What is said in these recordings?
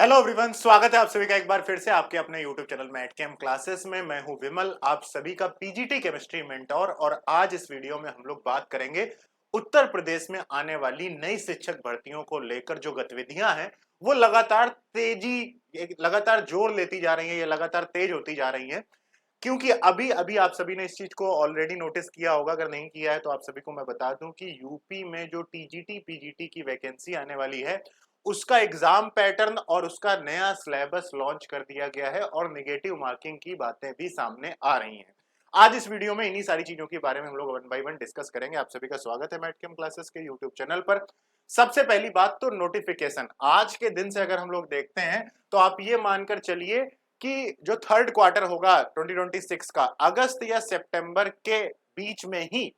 Hello everyone, स्वागत है आप सभी का एक बार फिर से आपके अपने YouTube channel math cam classes में। मैं हूं विमल, आप सभी का पीजीटी केमिस्ट्री मेंटोर। और आज इस वीडियो में हम लोग बात करेंगे उत्तर प्रदेश में आने वाली नई शिक्षक भर्तियों को लेकर जो गतिविधियां हैं वो लगातार जोर लेती जा रही है, ये लगातार तेज होती जा रही है। क्योंकि अभी अभी आप सभी ने इस चीज को ऑलरेडी नोटिस किया होगा, अगर नहीं किया है तो आप सभी को मैं बता दूं कि यूपी में जो टीजीटी पीजीटी की वैकेंसी आने वाली है उसका एग्जाम पैटर्न और उसका नया सिलेबस लॉन्च कर दिया गया है और नेगेटिव मार्किंग की बातें भी सामने आ रही हैं। आज इस वीडियो में इन्हीं सारी चीजों के बारे में हम लोग वन बाय वन डिस्कस करेंगे। आप सभी का स्वागत है मैथ कैम क्लासेस के यूट्यूब चैनल पर। सबसे पहली बात तो नोटिफिकेशन, आज के दिन से अगर हम लोग देखते हैं तो आप ये मानकर चलिए कि जो थर्ड क्वार्टर होगा 2026 का, अगस्त या सितंबर के बीच में ही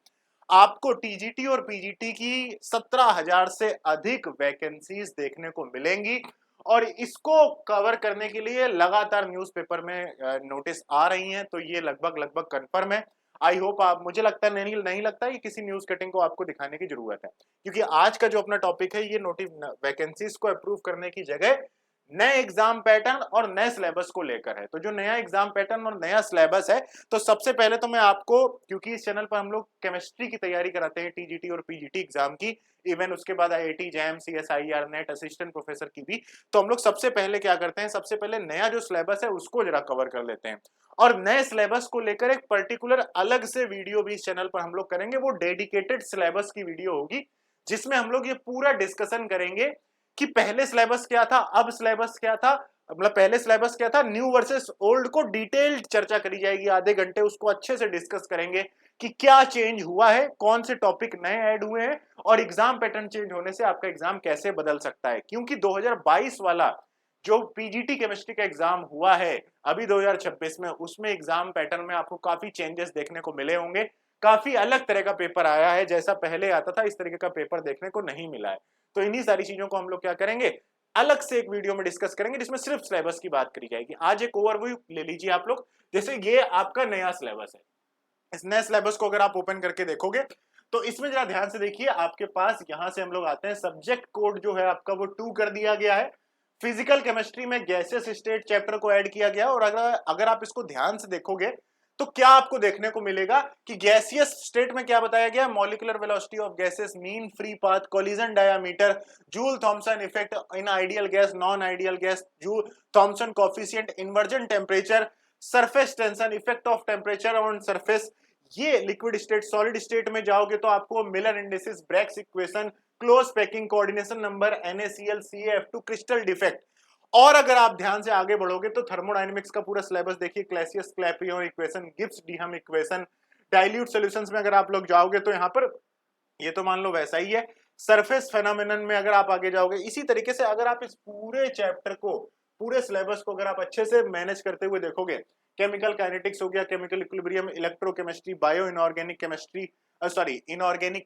आपको टीजीटी और पीजीटी की 17,000 से अधिक वैकेंसीज देखने को मिलेंगी। और इसको कवर करने के लिए लगातार न्यूज़पेपर में नोटिस आ रही हैं, तो ये लगभग लगभग कंफर्म है। आई होप आप, मुझे लगता है नहीं लगता कि किसी न्यूज कटिंग को आपको दिखाने की जरूरत है, क्योंकि आज का जो अपना टॉपिक है ये वैकेंसीज को अप्रूव करने की जगह नए एग्जाम पैटर्न और नए सिलेबस को लेकर है। तो जो नया एग्जाम पैटर्न और नया सिलेबस है, तो सबसे पहले तो मैं आपको, क्योंकि इस चैनल पर हम लोग केमिस्ट्री की तैयारी कराते हैं, टीजीटी और पीजीटी एग्जाम की, इवन उसके बाद IIT jam CSIR net assistant professor की भी, तो हम लोग सबसे पहले क्या करते हैं, सबसे पहले नया जो सिलेबस है उसको जरा कवर कर लेते हैं। और नए सिलेबस को लेकर एक पर्टिकुलर अलग से वीडियो भी इस चैनल पर हम लोग करेंगे, वो डेडिकेटेड सिलेबस की वीडियो होगी, जिसमें हम लोग ये पूरा डिस्कशन करेंगे कि पहले सिलेबस क्या था, अब सिलेबस क्या था, मतलब पहले सिलेबस क्या था, न्यू वर्सेस ओल्ड को डिटेल्ड चर्चा करी जाएगी। आधे घंटे उसको अच्छे से डिस्कस करेंगे कि क्या चेंज हुआ है, कौन से टॉपिक नए ऐड हुए हैं और एग्जाम पैटर्न चेंज होने से आपका एग्जाम कैसे बदल सकता है। क्योंकि 2022 वाला जो पीजीटी केमिस्ट्री का एग्जाम हुआ है अभी 2026 में, उसमें एग्जाम पैटर्न में आपको काफी चेंजेस देखने को मिले होंगे। काफी अलग तरह का पेपर आया है, जैसा पहले आता था इस तरीके का पेपर देखने को नहीं मिला है। तो इन्हीं सारी चीजों को हम लोग क्या करेंगे, अलग से एक वीडियो में डिस्कस करेंगे, जिसमें सिर्फ सिलेबस की बात करी जाएगी। आज एक ओवरव्यू ले लीजिए आप लोग। जैसे ये आपका नया सिलेबस है, इस नए सिलेबस को अगर आप ओपन करके देखोगे तो इसमें जरा ध्यान से देखिए, आपके पास यहां से हम लोग आते हैं, सब्जेक्ट कोड जो है आपका वो 2 कर दिया गया है। फिजिकल केमिस्ट्री में गैसेस स्टेट चैप्टर को ऐड किया गया। और अगर आप इसको ध्यान से देखोगे तो क्या आपको देखने को मिलेगा कि गैसियस स्टेट में क्या बताया गया, molecular velocity of gases, mean free path, collision diameter, Joule Thomson effect in ideal gas, non ideal gas, Joule Thomson coefficient, inversion temperature, surface tension, effect of temperature on surface. ये liquid state, solid state में जाओगे तो आपको Miller indices, Bragg's equation, close packing, coordination number, NaCl CaF2, crystal defect. और अगर आप ध्यान से आगे बढ़ोगे तो थर्मोडायनेमिक्स का पूरा सिलेबस देखिए, Clausius Clapeyron equation, Gibbs Duhem equation. Dilute solutions में अगर आप लोग जाओगे तो यहाँ पर ये तो मान लो वैसा ही है। सरफेस फेनोमेनन में अगर आप आगे जाओगे, इसी तरीके से अगर आप इस पूरे चैप्टर को, पूरे सिलेबस को अगर आप अच्छे से मैनेज करते हुए देखोगे, केमिकल काइनेटिक्स हो गया, chemical equilibrium, electrochemistry, bio inorganic chemistry, inorganic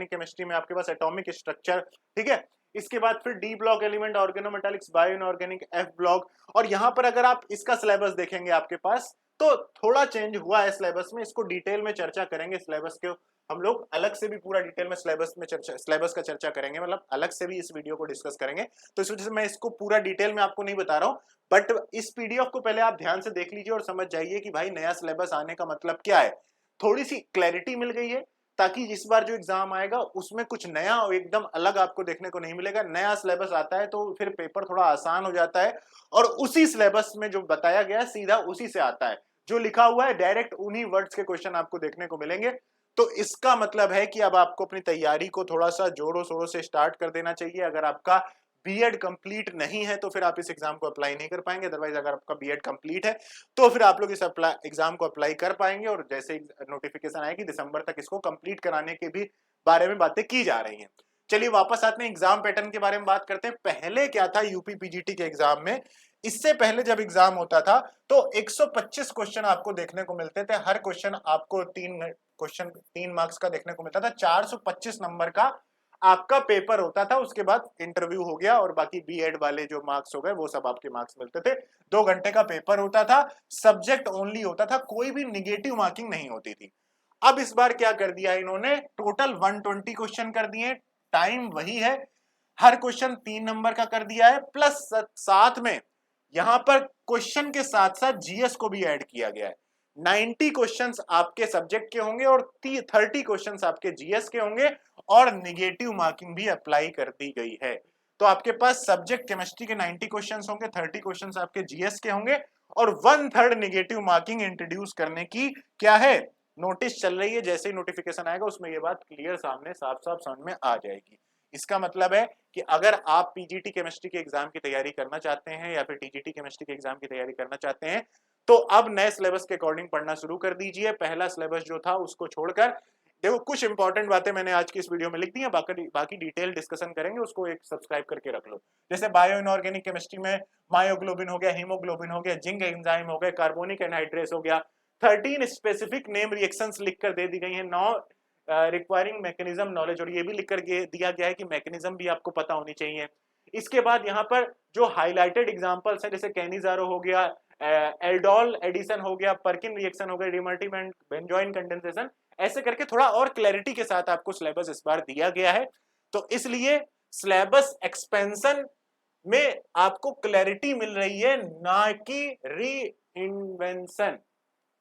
chemistry में आपके पास एटॉमिक स्ट्रक्चर, ठीक है। इसके बाद फिर D block element, organometallics, bio inorganic, F block. और यहाँ पर अगर आप इसका सिलेबस देखेंगे आपके पास, तो थोड़ा चेंज हुआ है सिलेबस में, इसको डिटेल में चर्चा करेंगे। सिलेबस के हम लोग अलग से भी पूरा डिटेल में सिलेबस का चर्चा करेंगे, मतलब अलग से भी इस वीडियो को डिस्कस करेंगे। तो इस वजह से मैं इसको पूरा डिटेल में आपको नहीं बता रहा हूँ, बट इस पीडीएफ को पहले आप ध्यान से देख लीजिए और समझ जाइए कि भाई नया सिलेबस आने का मतलब क्या है। थोड़ी सी क्लैरिटी मिल गई है, ताकि इस बार जो एग्जाम आएगा उसमें कुछ नया और एकदम अलग आपको देखने को नहीं मिलेगा। नया सिलेबस आता है तो फिर पेपर थोड़ा आसान हो जाता है, और उसी सिलेबस में जो बताया गया है सीधा उसी से आता है, जो लिखा हुआ है डायरेक्ट उन्हीं वर्ड्स के क्वेश्चन आपको देखने को मिलेंगे। तो इसका मतलब है कि अब आपको अपनी तैयारी को थोड़ा सा जोरों शोरों से स्टार्ट कर देना चाहिए। अगर आपका बीएड कंप्लीट नहीं है तो फिर आप इस एग्जाम को अप्लाई नहीं कर पाएंगे, अदरवाइज अगर आपका बीएड कंप्लीट है तो फिर आप लोग इस एग्जाम को अप्लाई कर पाएंगे। और जैसे नोटिफिकेशन आएगी दिसंबर तक इसको कंप्लीट कराने के भी बारे में बातें की जा रही हैं। चलिए वापस आते हैं एग्जाम पैटर्न के बारे में बात करते हैं। पहले क्या था यूपी पीजीटी के एग्जाम में, इससे पहले जब एग्जाम होता था तो 125 क्वेश्चन आपको देखने को मिलते थे। हर क्वेश्चन आपको 3 मार्क्स का देखने को मिलता था। 425 नंबर का आपका पेपर होता था, उसके बाद इंटरव्यू हो गया और बाकी बीएड वाले जो मार्क्स हो गए वो सब आपके मार्क्स मिलते थे। 2 घंटे का पेपर होता था, सब्जेक्ट ओनली होता था, कोई भी निगेटिव मार्किंग नहीं होती थी। अब इस बार क्या कर दिया इन्होंने, टोटल 120 क्वेश्चन कर दिए, टाइम वही है, हर क्वेश्चन 3 नंबर का कर दिया है, प्लस साथ में यहां पर क्वेश्चन के साथ साथ जीएस को भी ऐड किया गया है। 90 क्वेश्चंस आपके सब्जेक्ट के होंगे और 30 क्वेश्चंस आपके जीएस के होंगे और निगेटिव मार्किंग भी अप्लाई कर दी गई है। तो आपके पास सब्जेक्ट केमिस्ट्री के 90 क्वेश्चंस होंगे, 30 क्वेश्चंस आपके जीएस के होंगे और 1/3 निगेटिव मार्किंग इंट्रोड्यूस करने की क्या है नोटिस चल रही है। जैसे ही नोटिफिकेशन आएगा उसमें ये बात क्लियर सामने साफ साफ समझ में आ जाएगी। इसका मतलब है कि अगर आप पीजीटी केमिस्ट्री के एग्जाम की तैयारी करना चाहते हैं या फिर टीजीटी केमिस्ट्री के एग्जाम की तैयारी करना चाहते हैं तो अब नए सिलेबस के अकॉर्डिंग पढ़ना शुरू कर दीजिए। पहला सिलेबस जो था उसको छोड़कर देखो, कुछ इंपॉर्टेंट बातें मैंने आज की इस वीडियो में लिख दी है, बाकी डिटेल डिस्कशन करेंगे, उसको एक सब्सक्राइब करके रख लो। जैसे बायो इनऑर्गेनिक केमिस्ट्री में मायोग्लोबिन हो गया, हीमोग्लोबिन हो गया, जिंक एंजाइम हो गया, कार्बोनिक एनहाइड्रेस हो गया, 13 स्पेसिफिक नेम रिएक्शंस लिखकर दे दी गई हैं, 9 रिक्वायरिंग मैकेनिज्म नॉलेज, और ये भी लिख कर दिया गया है कि मैकेनिज्म भी आपको पता होनी चाहिए। इसके बाद यहाँ पर जो हाईलाइटेड एग्जांपल्स हैं जैसे कैनिजारो हो गया, एल्डोल एडिशन हो गया, पर्किन रिएक्शन हो गया, डिमल्टीमेंट बेंजोइन कंडेंसेशन, ऐसे करके थोड़ा और क्लैरिटी के साथ आपको सिलेबस इस बार दिया गया है। तो इसलिए सिलेबस एक्सपेंशन में आपको क्लैरिटी मिल रही है, ना कि री इन्वेंशन।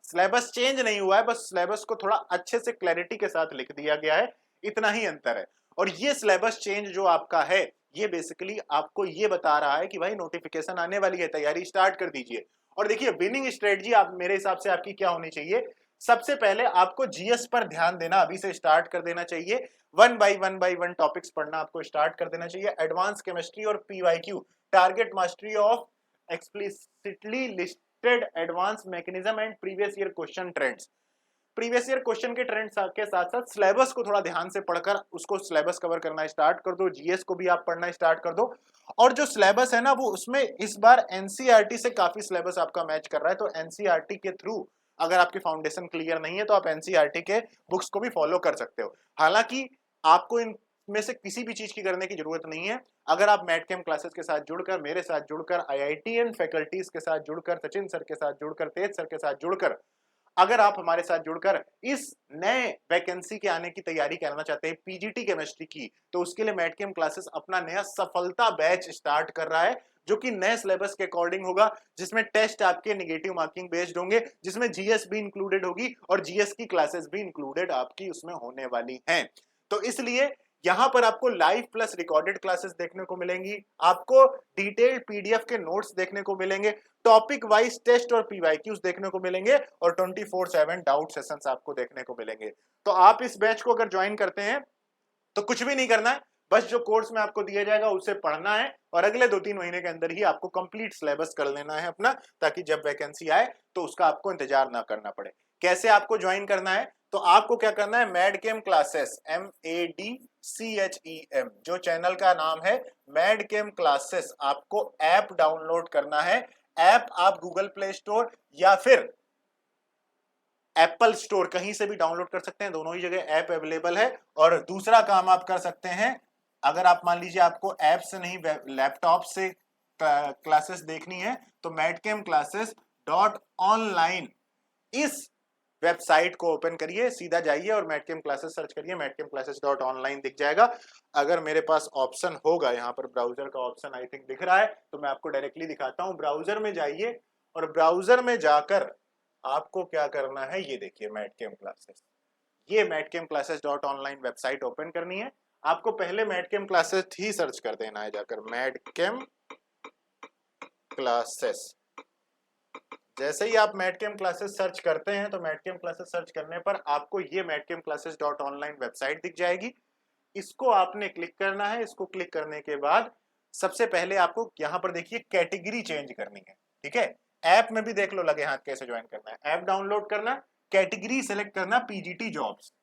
सिलेबस चेंज नहीं हुआ है, बस सिलेबस को थोड़ा अच्छे से क्लैरिटी के साथ लिख दिया गया है, इतना ही अंतर है। और ये सिलेबस चेंज जो आपका है ये बेसिकली आपको ये बता रहा है कि भाई नोटिफिकेशन आने वाली है, तैयारी स्टार्ट कर दीजिए। और देखिए विनिंग स्ट्रेटजी आप मेरे हिसाब से आपकी क्या होनी चाहिए, सबसे पहले आपको जीएस पर ध्यान देना अभी से स्टार्ट कर देना चाहिए। 1 बाई 1 टॉपिक्स पढ़ना आपको स्टार्ट कर देना चाहिए। एडवांस केमिस्ट्री और PYQ, target mastery of explicitly listed advance mechanism and previous year question trends. Previous year question के ट्रेंड्स के साथ साथ सिलेबस को थोड़ा ध्यान से पढ़कर उसको सिलेबस कवर करना स्टार्ट कर दो। जीएस को भी आप पढ़ना स्टार्ट कर दो। और जो सिलेबस है ना वो उसमें इस बार एनसीईआरटी से काफी सिलेबस आपका मैच कर रहा है, तो एनसीईआरटी के थ्रू अगर आपकी फाउंडेशन क्लियर नहीं है तो आप एनसीईआरटी के बुक्स को भी फॉलो कर सकते हो। हालांकि आपको इनमें से किसी भी चीज की करने की जरूरत नहीं है। अगर आप मैट कैम्प क्लासेस के साथ जुड़कर, मेरे साथ जुड़कर, आईआईटीएन फैकल्टीज के साथ जुड़कर, सचिन सर के साथ जुड़कर, तेज सर के साथ जुड़कर, अगर आप हमारे साथ जुड़कर इस नए वैकेंसी के आने की तैयारी करना चाहते हैं पीजीटी केमिस्ट्री की, तो उसके लिए मैट कैम्प क्लासेस अपना नया सफलता बैच स्टार्ट कर रहा है, जो कि नए सिलेबस के अकॉर्डिंग होगा, जिसमें टेस्ट आपके नेगेटिव मार्किंग बेस्ड होंगे, जिसमें जीएस भी इंक्लूडेड होगी और जीएस की क्लासेस भी इंक्लूडेड आपकी उसमें होने वाली हैं। तो इसलिए यहां पर आपको लाइव प्लस रिकॉर्डेड क्लासेस देखने को मिलेंगी, आपको डिटेल्ड पीडीएफ के नोट्स देखने को मिलेंगे, टॉपिक वाइज टेस्ट और पीवाईक्यूज देखने को मिलेंगे और 24/7 डाउट सेशंस आपको देखने को मिलेंगे। तो आप इस बैच को अगर ज्वाइन करते हैं तो कुछ भी नहीं करना है, बस जो कोर्स में आपको दिया जाएगा उसे पढ़ना है और अगले 2-3 महीने के अंदर ही आपको कंप्लीट सिलेबस कर लेना है अपना, ताकि जब वैकेंसी आए तो उसका आपको इंतजार ना करना पड़े। कैसे आपको ज्वाइन करना है, तो आपको क्या करना है, मैडकेम क्लासेस, MADCHEM, जो चैनल का नाम है मैडकेम क्लासेस, आपको ऐप डाउनलोड करना है। ऐप आप गूगल प्ले स्टोर या फिर एप्पल स्टोर कहीं से भी डाउनलोड कर सकते हैं, दोनों ही जगह ऐप अवेलेबल है। और दूसरा काम आप कर सकते हैं, अगर आप मान लीजिए आपको ऐप से नहीं लैपटॉप से क्लासेस देखनी है तो मैडकेम क्लासेस .online इस वेबसाइट को ओपन करिए, सीधा जाइए और मैडकेम क्लासेस सर्च करिए, मैडकेम क्लासेस .online दिख जाएगा। अगर मेरे पास ऑप्शन होगा, यहाँ पर ब्राउजर का ऑप्शन आई थिंक दिख रहा है, तो मैं आपको डायरेक्टली दिखाता हूँ। ब्राउजर में जाइए और ब्राउजर में जाकर आपको क्या करना है, ये देखिए मैडकेम क्लासेस, ये मैडकेम क्लासेस .online वेबसाइट ओपन करनी है। आपको पहले मैडकेम क्लासेस ही सर्च कर देना है जाकर, मैडकेम क्लासेस। जैसे ही आप मैडकेम क्लासेस सर्च करते हैं तो मैडकेम क्लासेस सर्च करने पर आपको ये मैडकेम क्लासेस .online वेबसाइट दिख जाएगी। इसको आपने क्लिक करना है। इसको क्लिक करने के बाद सबसे पहले आपको यहाँ पर देखिए कैटेगरी चेंज करनी है, ठीक है। ऐप में भी देख लो लगे हाथ कैसे ज्वाइन करना है। ऐप डाउनलोड करना, कैटेगरी सेलेक्ट करना पीजीटी जॉब्स,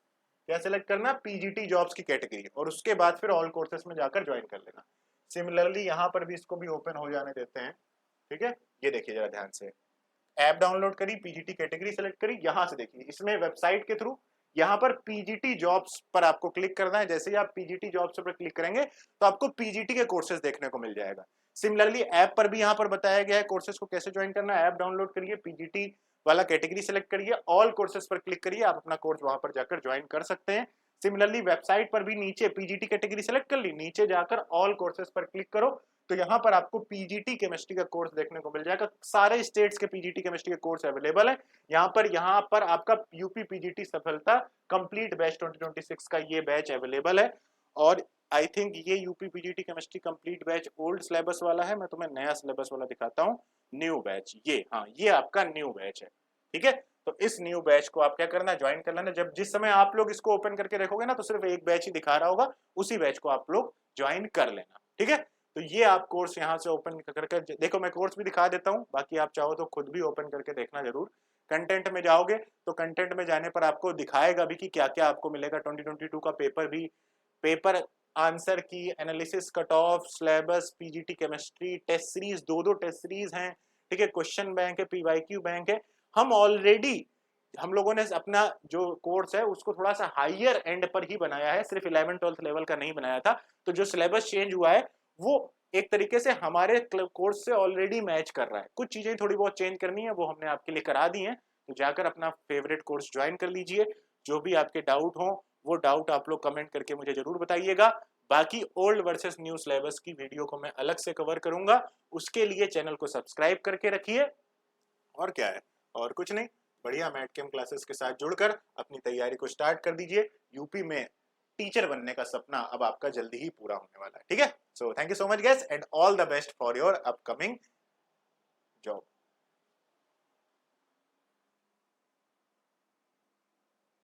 क्या सेलेक्ट करना, पीजीटी जॉब्स की कैटेगरी, और उसके बाद फिर ऑल कोर्सेस में जाकर ज्वाइन कर लेना। सिमिलरली यहाँ पर भी इसको भी ओपन हो जाने देते हैं, ठीक है। ये देखिए जरा ध्यान से, ऐप डाउनलोड करी, पीजीटी कैटेगरी सेलेक्ट करी, यहां से देखिए इसमें वेबसाइट के थ्रू यहाँ पर पीजीटी जॉब्स पर आपको क्लिक करना है। जैसे ही आप पीजीटी जॉब्स पर क्लिक करेंगे तो आपको पीजीटी के कोर्सेज देखने को मिल जाएगा। सिमिलरली ऐप पर भी यहाँ पर बताया गया है कोर्सेज को कैसे ज्वाइन करना है। ऐप डाउनलोड करिए, पीजीटी वाला कैटेगरी सेलेक्ट करिए, ऑल कोर्सेज पर क्लिक करिए, आप अपना कोर्स वहां पर जाकर ज्वाइन कर सकते हैं। सिमिलरली वेबसाइट पर भी नीचे पीजीटी कैटेगरी सेलेक्ट कर ली, नीचे जाकर ऑल कोर्सेज पर क्लिक करो तो यहाँ पर आपको पीजीटी केमिस्ट्री का कोर्स देखने को मिल जाएगा। सारे स्टेट्स के पीजीटी केमिस्ट्री के कोर्स अवेलेबल है यहाँ पर आपका यूपी पीजीटी सफलता कंप्लीट बैच 2026 का ये बैच अवेलेबल है। और आई थिंक ये UP PGT chemistry complete batch old syllabus वाला है, मैं तुम्हें नया सिलेबस वाला दिखाता हूँ, न्यू बैच, ये हाँ ये आपका न्यू बैच है। ठीक है, तो इस न्यू बैच को आप क्या करना, ज्वाइन कर लेना। जब जिस समय आप लोग इसको ओपन करके देखोगे ना तो सिर्फ एक बैच ही दिखा रहा होगा, उसी बैच को आप लोग ज्वाइन कर लेना। ठीक है, तो ये आप कोर्स यहाँ से ओपन करके देखो, मैं कोर्स भी दिखा देता हूँ, बाकी आप चाहो तो खुद भी ओपन करके देखना जरूर। कंटेंट में जाओगे तो कंटेंट में जाने पर आपको दिखाएगा भी कि क्या क्या आपको मिलेगा। 2022 का पेपर भी, paper answer key analysis, cut off, syllabus, PGT chemistry, test series, दो टेस्ट सीरीज हैं। ठीक है, क्वेश्चन बैंक है, पीवाईक्यू बैंक है। हम लोगों ने अपना जो कोर्स है उसको थोड़ा सा हाइयर एंड पर ही बनाया है, सिर्फ 11th-12th लेवल का नहीं बनाया था। तो जो सिलेबस चेंज हुआ है वो एक तरीके से हमारे कोर्स से ऑलरेडी मैच कर रहा है। कुछ चीजें थोड़ी बहुत चेंज करनी है, वो हमने आपके लिए करा दी हैं। तो जाकर अपना फेवरेट कोर्स ज्वाइन कर लीजिए। जो भी आपके डाउट हो वो डाउट आप लोग कमेंट करके मुझे जरूर बताइएगा। बाकी ओल्ड वर्सेस न्यू सिलेबस की वीडियो को मैं अलग से कवर करूंगा, उसके लिए चैनल को सब्सक्राइब करके रखिए। और क्या है, और कुछ नहीं, बढ़िया मैट कैम क्लासेस के साथ जुड़कर अपनी तैयारी को स्टार्ट कर दीजिए। यूपी में टीचर बनने का सपना अब आपका जल्दी ही पूरा होने वाला है। ठीक है, so thank you so much guys and all the best for your upcoming job.